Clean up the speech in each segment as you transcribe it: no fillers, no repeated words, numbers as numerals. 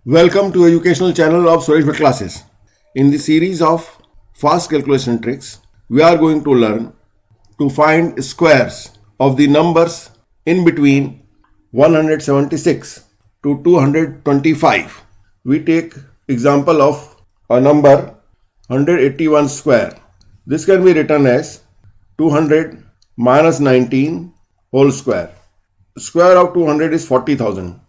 Welcome to educational channel of sureshbhattclasses. In the series of fast calculation tricks, we are going to learn to find squares of the numbers in between 176 to 225. We take example of a number 181 square. This can be written as 200 minus 19 whole square. Square of 200 is 40,000.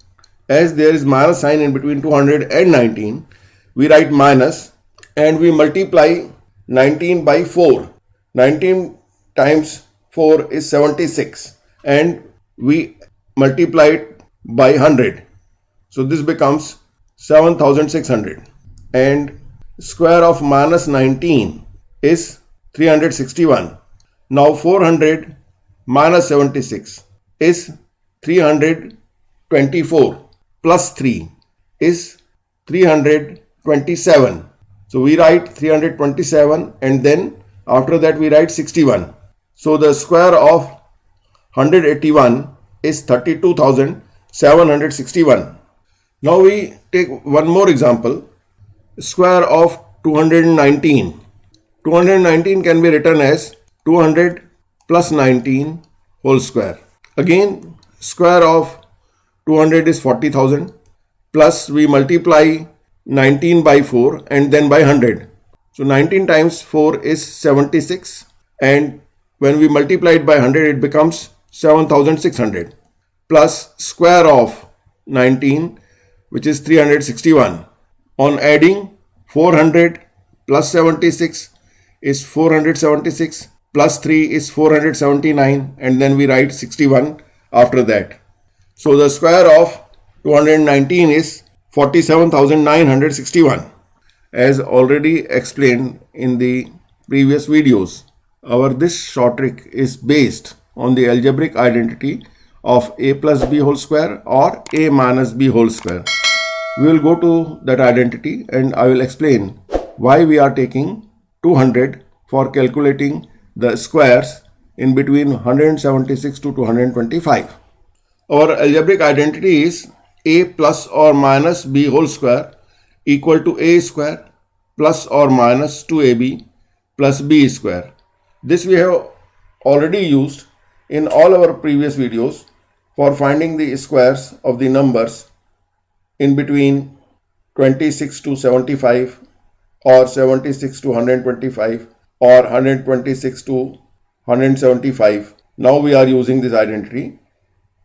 As there is minus sign in between 200 and 19, we write minus and we multiply 19 by 4. 19 times 4 is 76 and we multiply it by 100. So this becomes 7600 and square of minus 19 is 361. Now 400 minus 76 is 324. Plus 3 is 327. So we write 327 and then after that we write 61. So the square of 181 is 32,761. Now we take one more example. Square of 219. 219 can be written as 200 plus 19 whole square. Again, square of 200 is 40,000 plus we multiply 19 by 4 and then by 100. So 19 times 4 is 76 and when we multiply it by 100 it becomes 7600 plus square of 19 which is 361. On adding 400 plus 76 is 476 plus 3 is 479 and then we write 61 after that. So the square of 219 is 47,961. As already explained in the previous videos, this short trick is based on the algebraic identity of a plus b whole square or a minus b whole square. We will go to that identity and I will explain why we are taking 200 for calculating the squares in between 176 to 225. Our algebraic identity is a plus or minus b whole square equal to a square plus or minus 2ab plus b square. This we have already used in all our previous videos for finding the squares of the numbers in between 26 to 75 or 76 to 125 or 126 to 175. Now we are using this identity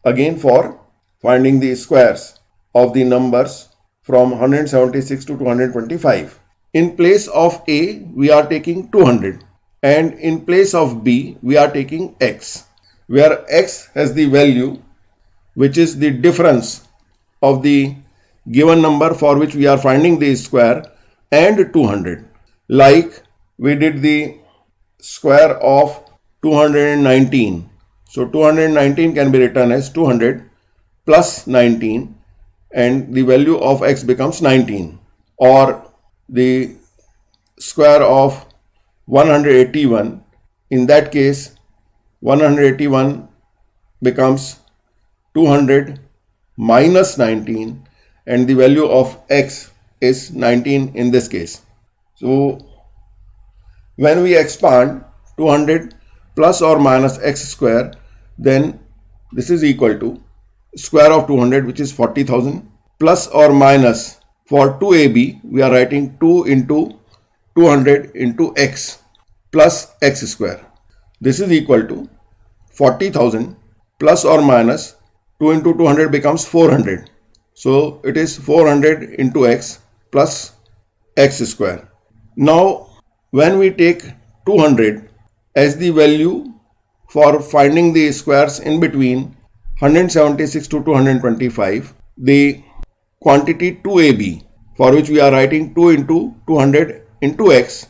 again for finding the squares of the numbers from 176 to 225. In place of a, we are taking 200 and in place of b, we are taking x, where x has the value which is the difference of the given number for which we are finding the square and 200. Like we did the square of 219. So 219 can be written as 200 plus 19 and the value of x becomes 19, or the square of 181. In that case 181 becomes 200 minus 19 and the value of x is 19 in this case. So when we expand 200 plus or minus x square, then this is equal to square of 200 which is 40,000 plus or minus for 2ab we are writing 2 into 200 into x plus x square. This is equal to 40,000 plus or minus 2 into 200 becomes 400. So it is 400 into x plus x square. Now when we take 200 as the value for finding the squares in between 176 to 225, the quantity 2ab for which we are writing 2 into 200 into x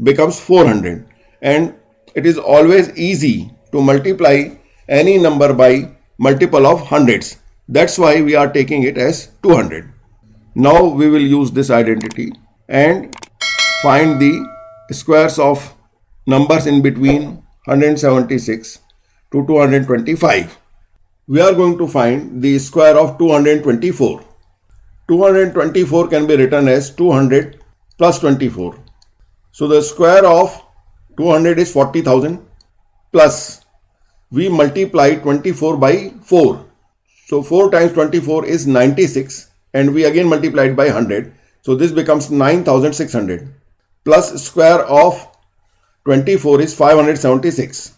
becomes 400, and it is always easy to multiply any number by multiple of hundreds. That's why we are taking it as 200. Now we will use this identity and find the squares of numbers in between 176 to 225. We are going to find the square of 224. 224 can be written as 200 plus 24. So the square of 200 is 40,000 plus we multiply 24 by 4. So 4 times 24 is 96 and we again multiplied by 100. So this becomes 9600 plus square of 24 is 576.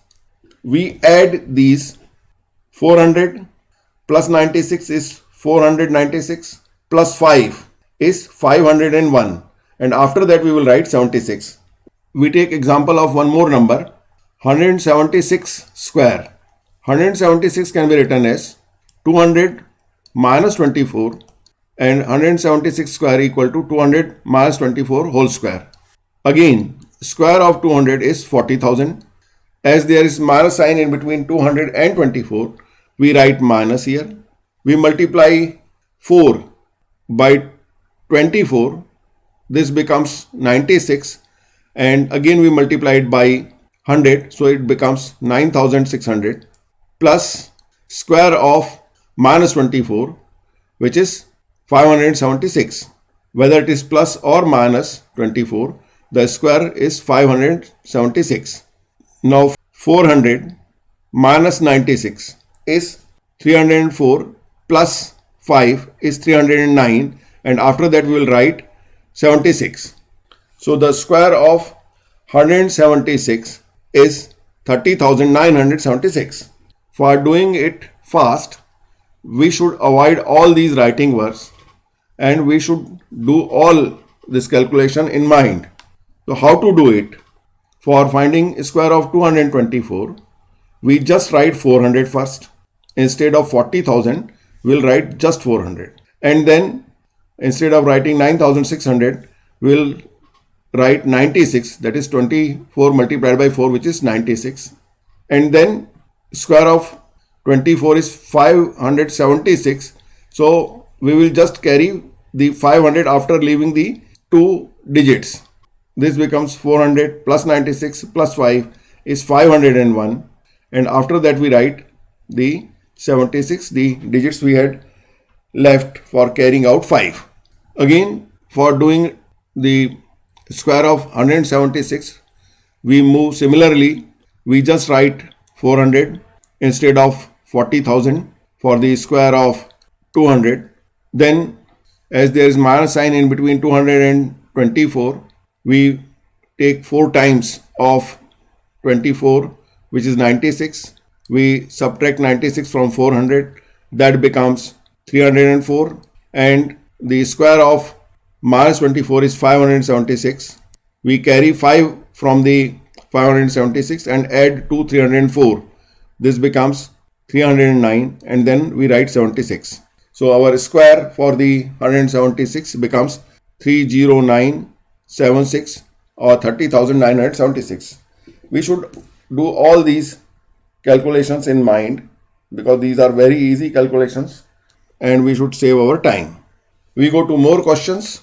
We add these 400 plus 96 is 496 plus 5 is 501 and after that we will write 76. We take example of one more number 176 square. 176 can be written as 200 minus 24 and 176 square equal to 200 minus 24 whole square. Again, square of 200 is 40,000. As there is minus sign in between 200 and 24, we write minus here. We multiply 4 by 24. This becomes 96 and again we multiply it by 100. So it becomes 9600 plus square of minus 24 which is 576. Whether it is plus or minus 24, the square is 576. Now 400 minus 96 is 304 plus 5 is 309 and after that we will write 76. So the square of 176 is 30,976. For doing it fast, we should avoid all these writing words and we should do all this calculation in mind. So how to do it? For finding square of 224, we just write 400 first. Instead of 40,000, we'll write just 400. And then instead of writing 9,600, we'll write 96, that is 24 multiplied by 4 which is 96. And then square of 24 is 576. So we will just carry the 500 after leaving the 2 digits. This becomes 400 plus 96 plus 5 is 501 and after that we write the 76, the digits we had left for carrying out 5. Again, for doing the square of 176, we move similarly. We just write 400 instead of 40,000 for the square of 200. Then as there is minus sign in between 200 and 24, we take 4 times of 24 which is 96. We subtract 96 from 400, that becomes 304 and the square of minus 24 is 576. We carry 5 from the 576 and add to 304. This becomes 309 and then we write 76. So our square for the 176 becomes 30976 or 30,976. We should do all these calculations in mind because these are very easy calculations and we should save our time. We go to more questions.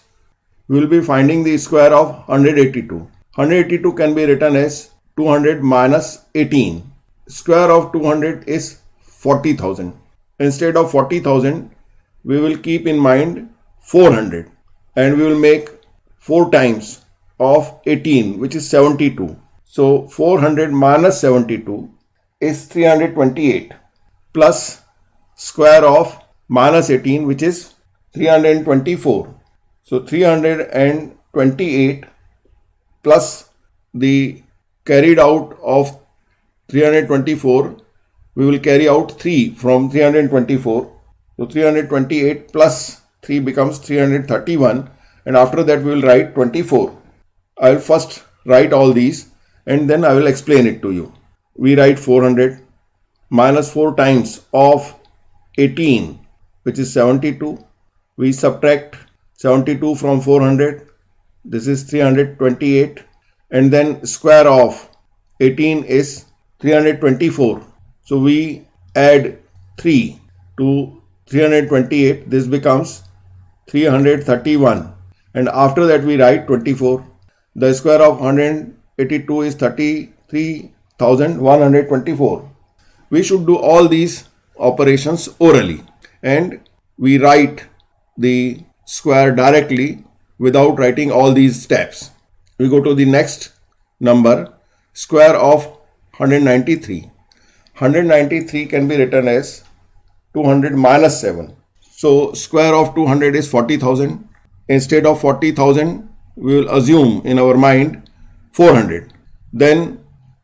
We will be finding the square of 182. 182 can be written as 200 minus 18. Square of 200 is 40,000. Instead of 40,000, we will keep in mind 400 and we will make 4 times of 18 which is 72. So 400 minus 72 is 328 plus square of minus 18 which is 324. So 328 plus the carried out of 324, we will carry out 3 from 324. So 328 plus 3 becomes 331 and after that we will write 24. I will first write all these and then I will explain it to you. We write 400 minus 4 times of 18 which is 72. We subtract 72 from 400. This is 328 and then square of 18 is 324. So we add 3 to 328. This becomes 331 and after that we write 24. The square of 182 is 33,124. We should do all these operations orally and we write the square directly without writing all these steps. We go to the next number, square of 193. 193 can be written as 200 minus 7. So square of 200 is 40,000. Instead of 40,000, we will assume in our mind 400. Then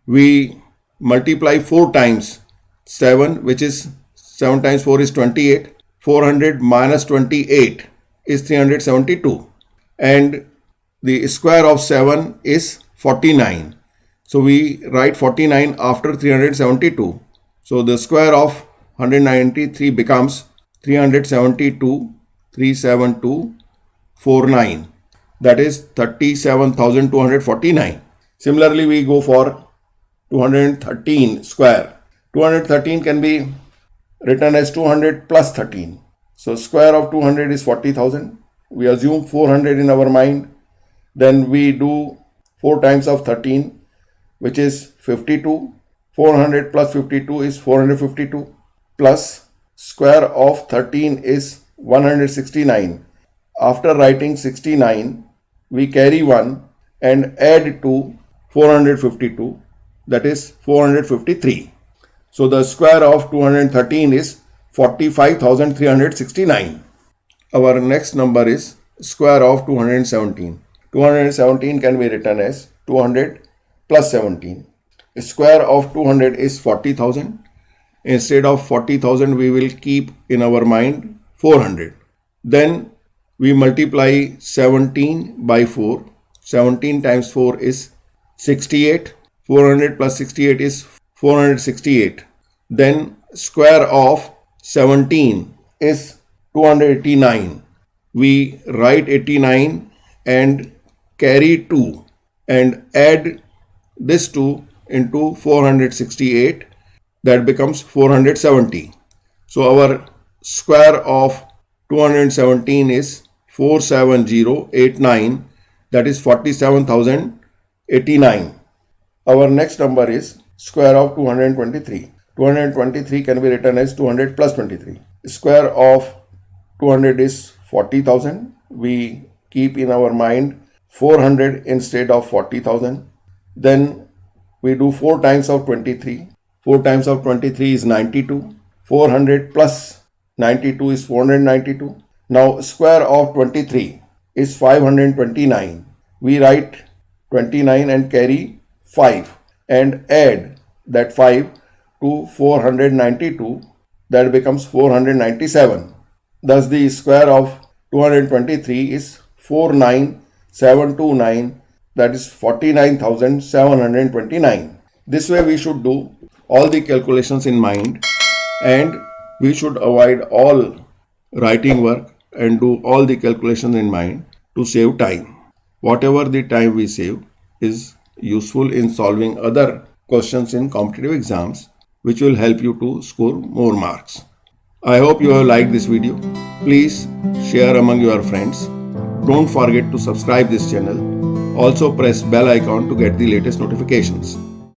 we multiply 4 times 7, which is 7 times 4 is 28. 400 minus 28 is 372. And the square of 7 is 49. So we write 49 after 372. So the square of 193 becomes 372, 37249. That is 37,249. Similarly, we go for 213 square. 213 can be written as 200 plus 13. So square of 200 is 40,000. We assume 400 in our mind. Then we do 4 times of 13, which is 52. 400 plus 52 is 452. Plus square of 13 is 169. After writing 69, we carry 1 and add to 452, that is 453. So the square of 213 is 45,369. Our next number is square of 217. 217 can be written as 200 plus 17. The square of 200 is 40,000. Instead of 40,000, we will keep in our mind 400. Then we multiply 17 by 4. 17 times 4 is 68. 400 plus 68 is 468. Then square of 17 is 289. We write 89 and carry 2 and add this 2 into 468. That becomes 470. So our square of 217 is 47089. That is 47,089. Our next number is square of 223. 223 can be written as 200 plus 23. Square of 200 is 40,000. We keep in our mind 400 instead of 40,000. Then we do 4 times of 23. 4 times of 23 is 92. 400 plus 92 is 492. Now square of 23 is 529. We write 29 and carry 5 and add that 5 to 492. That becomes 497. Thus the square of 223 is 49729. That is 49,729. This way we should do all the calculations in mind, and we should avoid all writing work and do all the calculations in mind to save time. Whatever the time we save is useful in solving other questions in competitive exams, which will help you to score more marks. I hope you have liked this video. Please share among your friends. Don't forget to subscribe this channel. Also press bell icon to get the latest notifications.